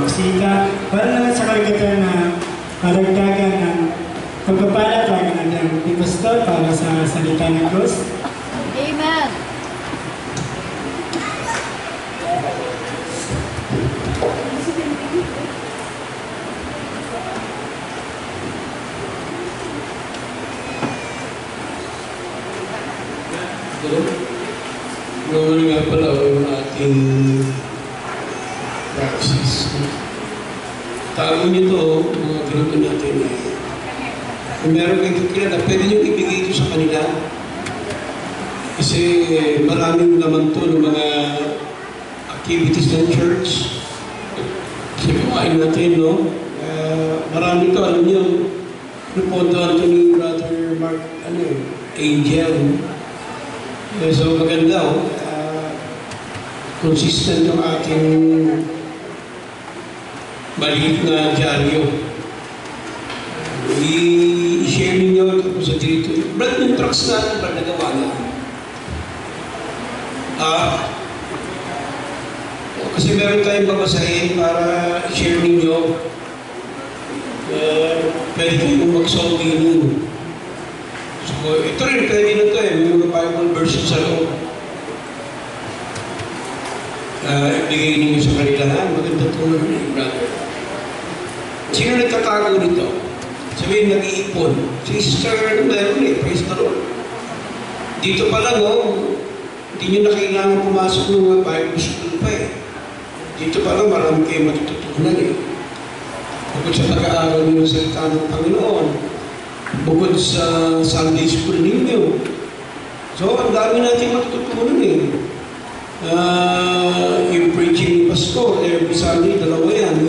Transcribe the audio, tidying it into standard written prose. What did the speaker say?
bisita, para naman sa karagatan na karagdagan ng pagpapalat lang ng Pastor para sa salita ng Diyos. Amen. Ngayon nga pala yung ating praxis. Tago nito, mga grupo natin eh. Kung meron kayong kilala, pwede nyo ibigay ito sa kanila. Kasi maraming naman to ng mga activities ng church. Sinukain natin, no? Marami to, alam nyo, napuntahan to ni Brother Mark, Angel. So maganda, consistent yung ating maliit na dyaryo. I-share ninyo tapos sa dito. Brad yung trucks natin, Brad, nagawa na. Kasi meron tayong babasahin para i-share ninyo. Pwede kayong mag-solve nun. So, ito rin, pwede na ito eh. May mga Bible verses sa loob. Ibigay ninyo sa kanila, maganda ito na brother. Sino nagtatago nito? Sabihin, nag-iipon. Si Sister, meron eh, praise the Lord. Dito pa lang, hindi nyo na kailangan pumasok ng mga Bible school pa eh. Dito pa lang, marami kayo matututunan eh. Bukod sa pag-aaral nyo sa salita ng Panginoon, bukod sa Sunday school ninyo. So, ang dami natin matututunan eh. Yung preaching ni Pastor, every Sunday, dalawa yan.